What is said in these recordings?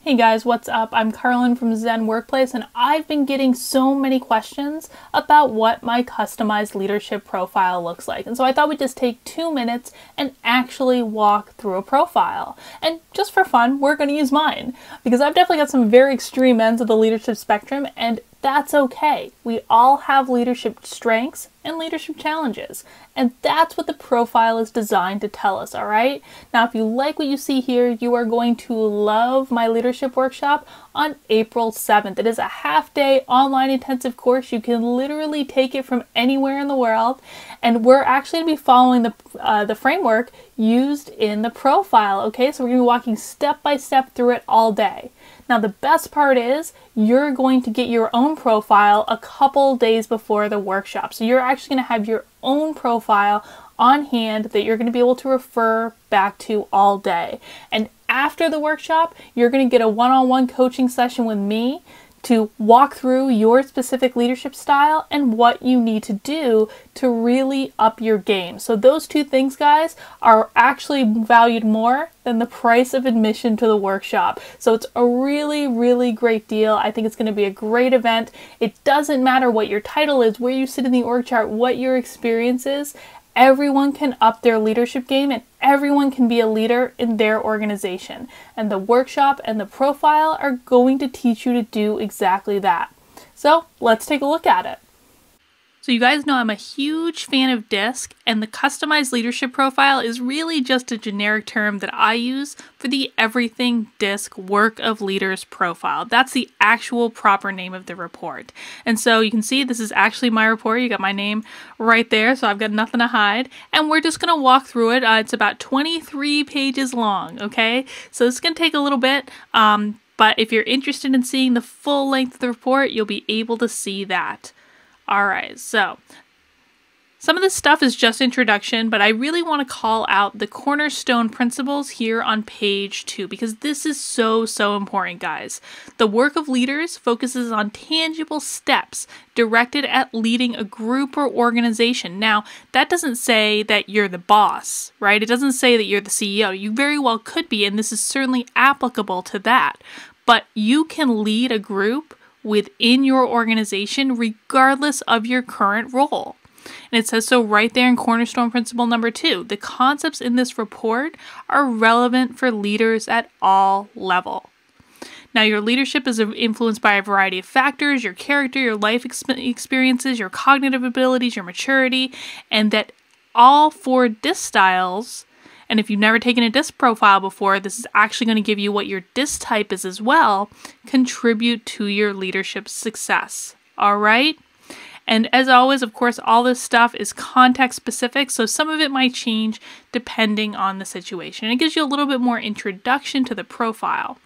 Hey guys, what's up? I'm Carlin from Zen Workplace, and I've been getting so many questions about what my customized leadership profile looks like. And so I thought we'd just take 2 minutes and actually walk through a profile. And just for fun, we're going to use mine because I've definitely got some very extreme ends of the leadership spectrum, and that's okay. We all have leadership strengths and leadership challenges, and that's what the profile is designed to tell us, all right? Now, if you like what you see here, you are going to love my leadership workshop on April 7th. It is a half-day online intensive course. You can literally take it from anywhere in the world, and we're actually going to be following the framework used in the profile, okay? So we're going to be walking step by step through it all day. Now, the best part is you're going to get your own profile a couple days before the workshop. So you're actually going to have your own profile on hand that you're going to be able to refer back to all day. And after the workshop, you're going to get a one-on-one coaching session with me to walk through your specific leadership style and what you need to do to really up your game. So those two things, guys, are actually valued more than the price of admission to the workshop. So it's a really, really great deal. I think it's going to be a great event. It doesn't matter what your title is, where you sit in the org chart, what your experience is. Everyone can up their leadership game and everyone can be a leader in their organization. And the workshop and the profile are going to teach you to do exactly that. So let's take a look at it. So you guys know I'm a huge fan of DISC, and the customized leadership profile is really just a generic term that I use for the Everything DISC Work of Leaders profile. That's the actual proper name of the report. And so you can see this is actually my report. You got my name right there, so I've got nothing to hide. And we're just going to walk through it. It's about 23 pages long, okay? So it's going to take a little bit, but if you're interested in seeing the full length of the report, you'll be able to see that. Alright, so some of this stuff is just introduction, but I really want to call out the cornerstone principles here on page 2 because this is so important, guys. The work of leaders focuses on tangible steps directed at leading a group or organization. Now, that doesn't say that you're the boss, right? It doesn't say that you're the CEO. You very well could be, and this is certainly applicable to that. But you can lead a group within your organization regardless of your current role. And it says so right there in cornerstone principle number 2. The concepts in this report are relevant for leaders at all levels. Now, your leadership is influenced by a variety of factors: your character, your life experiences, your cognitive abilities, your maturity, and that all 4 DISC styles. And if you've never taken a DISC profile before, this is actually going to give you what your DISC type is as well, contribute to your leadership success. All right? And as always, of course, all this stuff is context specific, so some of it might change depending on the situation. It gives you a little bit more introduction to the profile.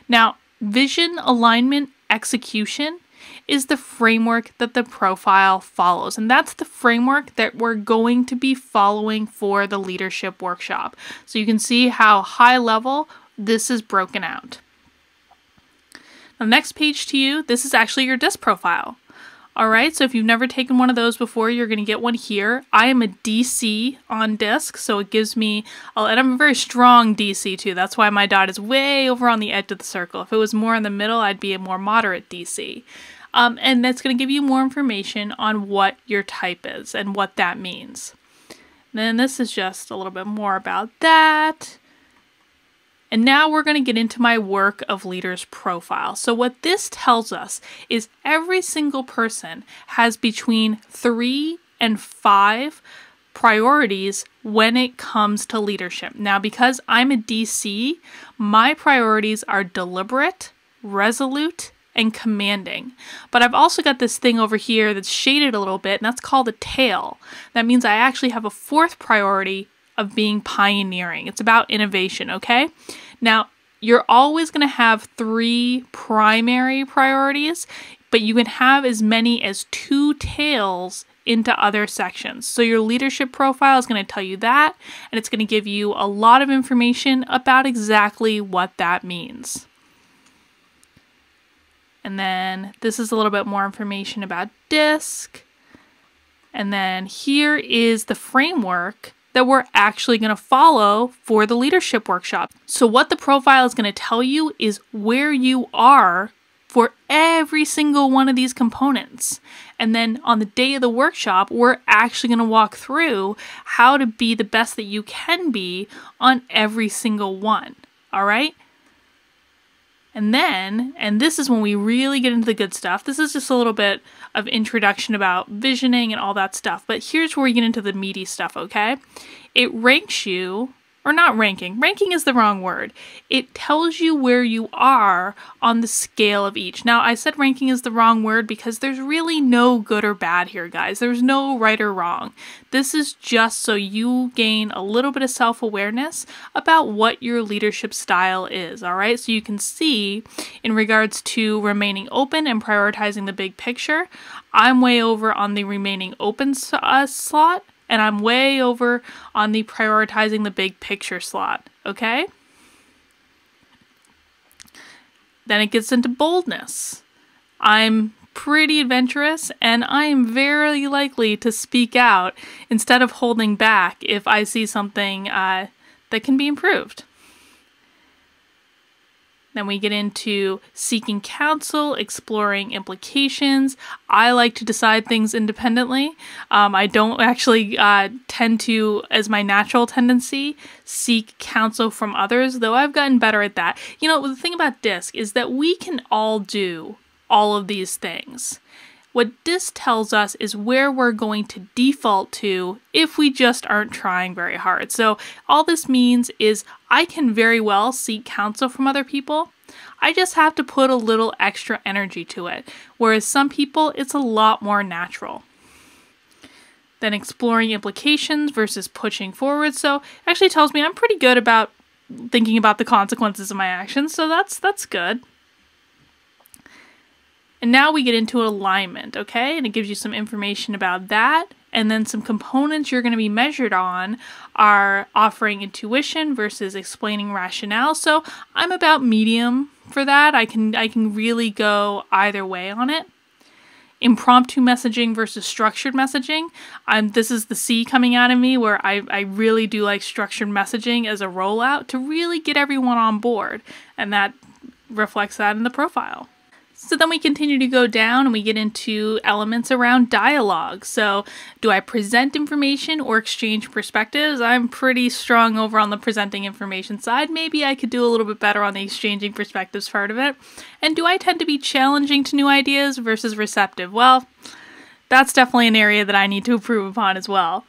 Now, vision, alignment, execution is the framework that the profile follows. And that's the framework that we're going to be following for the leadership workshop. So you can see how high level this is broken out. Now, next page to you, this is actually your DISC profile. All right, so if you've never taken one of those before, you're going to get one here. I am a DC on DISC, so it gives me, and I'm a very strong DC too. That's why my dot is way over on the edge of the circle. If it was more in the middle, I'd be a more moderate DC. And that's going to give you more information on what your type is and what that means. And then this is just a little bit more about that. And now we're going to get into my work of leaders profile. So what this tells us is every single person has between 3 and 5 priorities when it comes to leadership. Now, because I'm a DC, my priorities are deliberate, resolute, and commanding. But I've also got this thing over here that's shaded a little bit, and that's called a tail. That means I actually have a 4th priority of being pioneering. It's about innovation, okay? Now, you're always going to have 3 primary priorities, but you can have as many as 2 tails into other sections. So your leadership profile is going to tell you that, and it's going to give you a lot of information about exactly what that means. And then this is a little bit more information about DISC. And then here is the framework that we're actually going to follow for the leadership workshop. So what the profile is going to tell you is where you are for every single one of these components. And then on the day of the workshop, we're actually going to walk through how to be the best that you can be on every single one. All right? And then, and this is when we really get into the good stuff. This is just a little bit of introduction about visioning and all that stuff. But here's where we get into the meaty stuff, okay? It ranks you, or not ranking. Ranking is the wrong word. It tells you where you are on the scale of each. Now, I said ranking is the wrong word because there's really no good or bad here, guys. There's no right or wrong. This is just so you gain a little bit of self-awareness about what your leadership style is, all right? So you can see in regards to remaining open and prioritizing the big picture, I'm way over on the remaining open slot, and I'm way over on the prioritizing the big picture slot, okay? Then it gets into boldness. I'm pretty adventurous, and I am very likely to speak out instead of holding back if I see something that can be improved. Then we get into seeking counsel, exploring implications. I like to decide things independently. I don't actually tend to, as my natural tendency, seek counsel from others, though I've gotten better at that. You know, the thing about DISC is that we can all do all of these things. What DISC tells us is where we're going to default to if we just aren't trying very hard. So all this means is I can very well seek counsel from other people. I just have to put a little extra energy to it. Whereas some people, it's a lot more natural. Then exploring implications versus pushing forward. So it actually tells me I'm pretty good about thinking about the consequences of my actions. So that's good. And now we get into alignment, okay? And it gives you some information about that. And then some components you're going to be measured on are offering intuition versus explaining rationale. So I'm about medium for that. I can really go either way on it. Impromptu messaging versus structured messaging. This is the C coming out of me, where I really do like structured messaging as a rollout to really get everyone on board. And that reflects that in the profile. So then we continue to go down and we get into elements around dialogue. So do I present information or exchange perspectives? I'm pretty strong over on the presenting information side. Maybe I could do a little bit better on the exchanging perspectives part of it. And do I tend to be challenging to new ideas versus receptive? Well, that's definitely an area that I need to improve upon as well.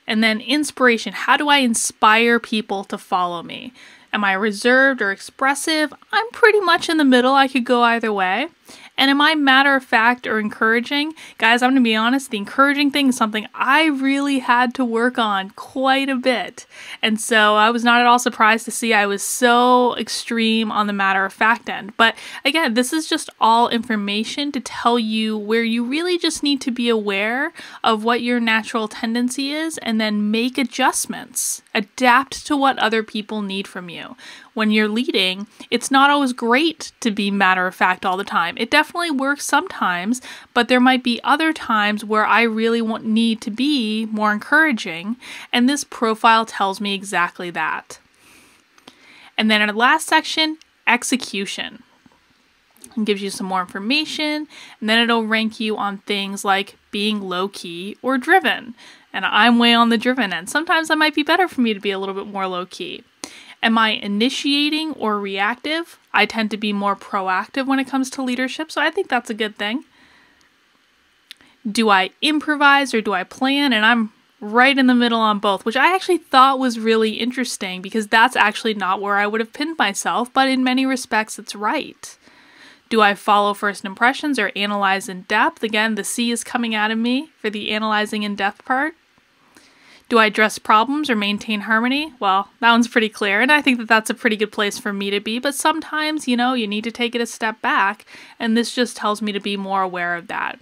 And then inspiration. How do I inspire people to follow me? Am I reserved or expressive? I'm pretty much in the middle. I could go either way. And am I matter of fact or encouraging? Guys, I'm going to be honest, the encouraging thing is something I really had to work on quite a bit. And so I was not at all surprised to see I was so extreme on the matter of fact end. But again, this is just all information to tell you where you really just need to be aware of what your natural tendency is and then make adjustments. Adapt to what other people need from you. When you're leading, it's not always great to be matter of fact all the time. It definitely works sometimes, but there might be other times where I really need to be more encouraging, and this profile tells me exactly that. And then in the last section, execution. It gives you some more information, and then it'll rank you on things like being low-key or driven. And I'm way on the driven end. Sometimes that might be better for me to be a little bit more low-key. Am I initiating or reactive? I tend to be more proactive when it comes to leadership, so I think that's a good thing. Do I improvise or do I plan? And I'm right in the middle on both, which I actually thought was really interesting because that's actually not where I would have pinned myself, but in many respects it's right. Do I follow first impressions or analyze in depth? Again, the C is coming out of me for the analyzing in depth part. Do I address problems or maintain harmony? Well, that one's pretty clear, and I think that that's a pretty good place for me to be, but sometimes, you know, you need to take it a step back, and this just tells me to be more aware of that.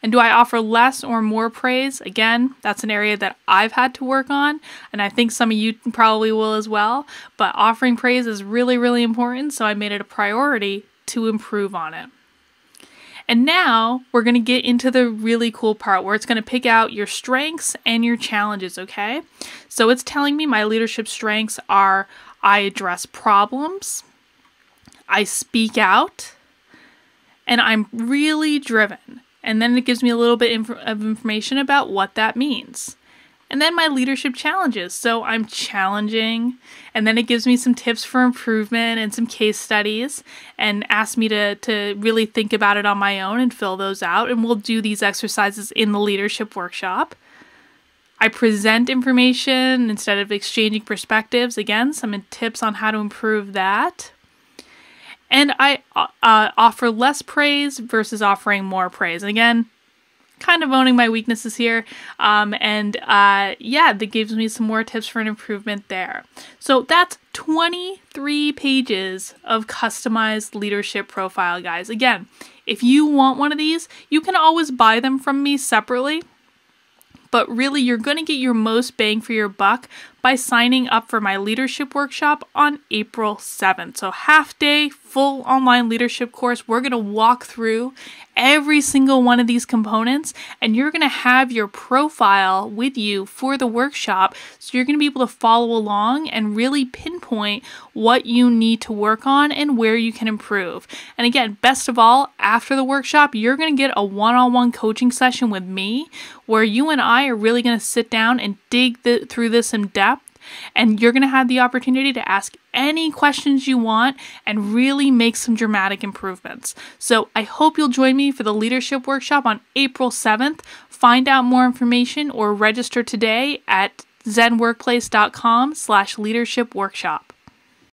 And do I offer less or more praise? Again, that's an area that I've had to work on, and I think some of you probably will as well, but offering praise is really, really important, so I made it a priority to improve on it. And now we're going to get into the really cool part where it's going to pick out your strengths and your challenges, okay? So it's telling me my leadership strengths are I address problems, I speak out, and I'm really driven. And then it gives me a little bit of information about what that means. And then my leadership challenges. So I'm challenging, and then it gives me some tips for improvement and some case studies and asks me to really think about it on my own and fill those out. And we'll do these exercises in the leadership workshop. I present information instead of exchanging perspectives. Again, some tips on how to improve that. And I offer less praise versus offering more praise. And again, kind of owning my weaknesses here. Yeah, that gives me some more tips for an improvement there. So that's 23 pages of customized leadership profile, guys. Again, if you want one of these, you can always buy them from me separately. But really, you're going to get your most bang for your buck by signing up for my leadership workshop on April 7th. So half day, full online leadership course. We're going to walk through every single one of these components, and you're going to have your profile with you for the workshop. So you're going to be able to follow along and really pinpoint what you need to work on and where you can improve. And again, best of all, after the workshop, you're going to get a one-on-one coaching session with me where you and I are really going to sit down and dig through this in depth. And you're going to have the opportunity to ask any questions you want and really make some dramatic improvements. So I hope you'll join me for the leadership workshop on April 7th. Find out more information or register today at zenworkplace.com/leadership workshop.